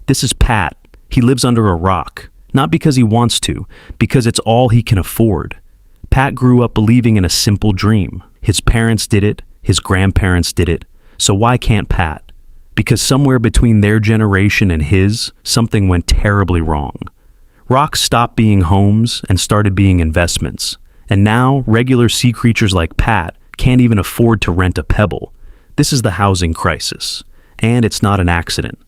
This is Pat. He lives under a rock. Not because he wants to, because it's all he can afford. Pat grew up believing in a simple dream. His parents did it, his grandparents did it, so why can't Pat? Because somewhere between their generation and his, something went terribly wrong. Rocks stopped being homes and started being investments. And now, regular sea creatures like Pat can't even afford to rent a pebble. This is the housing crisis. And it's not an accident.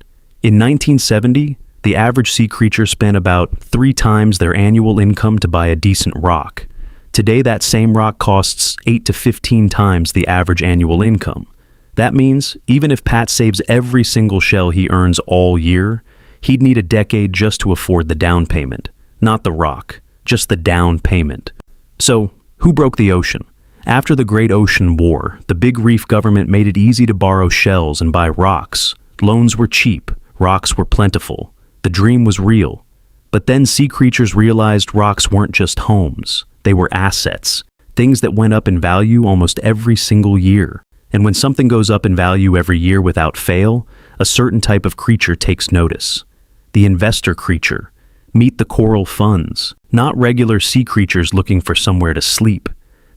In 1970, the average sea creature spent about 3 times their annual income to buy a decent rock. Today, that same rock costs 8 to 15 times the average annual income. That means, even if Pat saves every single shell he earns all year, he'd need a decade just to afford the down payment. Not the rock, just the down payment. So, who broke the ocean? After the Great Ocean War, the Big Reef government made it easy to borrow shells and buy rocks. Loans were cheap, rocks were plentiful. The dream was real. But then sea creatures realized rocks weren't just homes. They were assets, things that went up in value almost every single year. And when something goes up in value every year without fail, a certain type of creature takes notice. The investor creature. Meet the coral funds, not regular sea creatures looking for somewhere to sleep.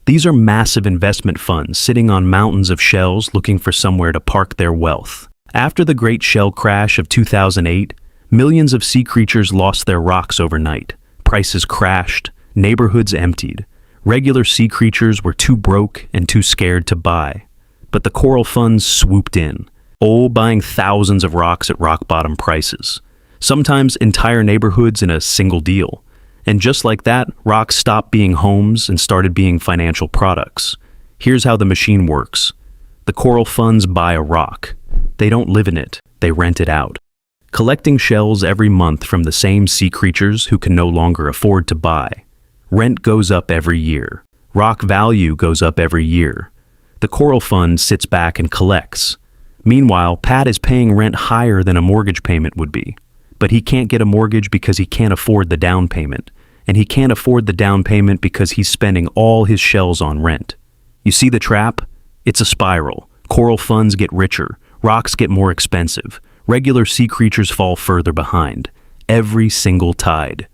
These are massive investment funds sitting on mountains of shells looking for somewhere to park their wealth. After the great shell crash of 2008, millions of sea creatures lost their rocks overnight. Prices crashed, neighborhoods emptied. Regular sea creatures were too broke and too scared to buy. But the coral funds swooped in, buying thousands of rocks at rock-bottom prices. Sometimes entire neighborhoods in a single deal. And just like that, rocks stopped being homes and started being financial products. Here's how the machine works. The coral funds buy a rock. They don't live in it, they rent it out. Collecting shells every month from the same sea creatures who can no longer afford to buy. Rent goes up every year. Rock value goes up every year. The coral fund sits back and collects. Meanwhile, Pat is paying rent higher than a mortgage payment would be. But he can't get a mortgage because he can't afford the down payment. And he can't afford the down payment because he's spending all his shells on rent. You see the trap? It's a spiral. Coral funds get richer. Rocks get more expensive. Regular sea creatures fall further behind. Every single tide.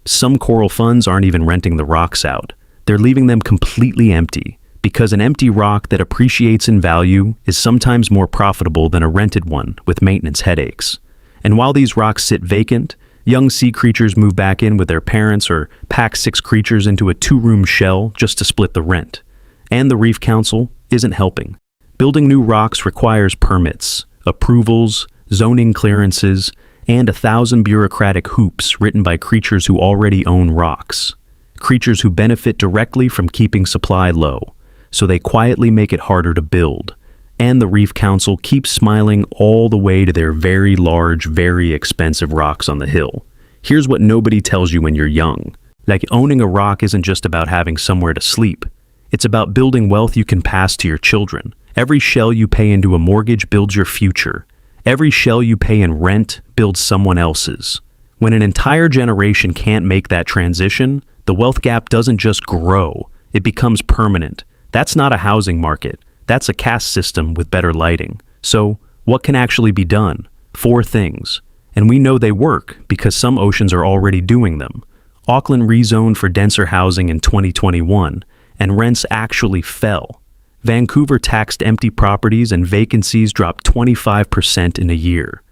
Some coral funds aren't even renting the rocks out. They're leaving them completely empty. Because an empty rock that appreciates in value is sometimes more profitable than a rented one with maintenance headaches. And while these rocks sit vacant, young sea creatures move back in with their parents or pack 6 creatures into a 2-room shell just to split the rent. And the Reef Council isn't helping. Building new rocks requires permits, approvals, zoning clearances, and 1,000 bureaucratic hoops written by creatures who already own rocks. Creatures who benefit directly from keeping supply low, so they quietly make it harder to build. And the Reef Council keeps smiling all the way to their very large, very expensive rocks on the hill. Here's what nobody tells you when you're young. Like, owning a rock isn't just about having somewhere to sleep. It's about building wealth you can pass to your children. Every shell you pay into a mortgage builds your future. Every shell you pay in rent builds someone else's. When an entire generation can't make that transition, the wealth gap doesn't just grow, it becomes permanent. That's not a housing market. That's a caste system with better lighting. So, what can actually be done? 4 things. And we know they work because some oceans are already doing them. Auckland rezoned for denser housing in 2021, and rents actually fell. Vancouver taxed empty properties and vacancies dropped 25% in a year.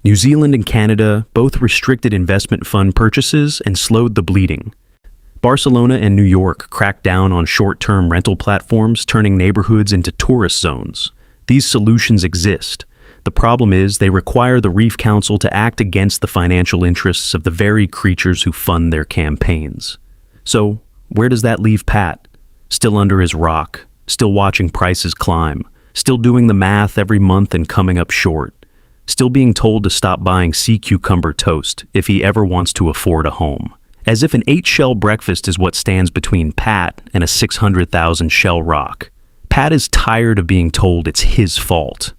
New Zealand and Canada both restricted investment fund purchases and slowed the bleeding. Barcelona and New York cracked down on short-term rental platforms, turning neighborhoods into tourist zones. These solutions exist. The problem is they require the Reef Council to act against the financial interests of the very creatures who fund their campaigns. So, where does that leave Pat? Still under his rock, still watching prices climb, still doing the math every month and coming up short, still being told to stop buying sea cucumber toast if he ever wants to afford a home. As if an 8-shell breakfast is what stands between Pat and a 600,000 shell rock. Pat is tired of being told it's his fault.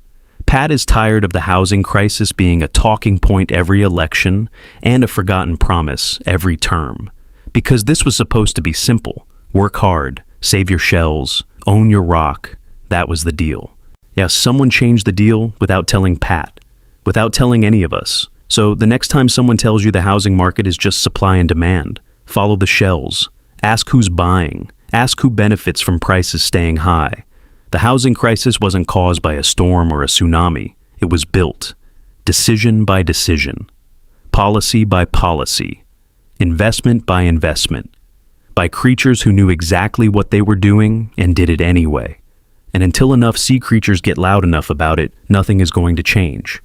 Pat is tired of the housing crisis being a talking point every election and a forgotten promise every term. Because this was supposed to be simple. Work hard, save your shells, own your rock. That was the deal. Yeah, someone changed the deal without telling Pat, without telling any of us. So the next time someone tells you the housing market is just supply and demand, follow the shells. Ask who's buying. Ask who benefits from prices staying high. The housing crisis wasn't caused by a storm or a tsunami. It was built, decision by decision, policy by policy, investment by investment, by creatures who knew exactly what they were doing and did it anyway. And until enough sea creatures get loud enough about it, nothing is going to change.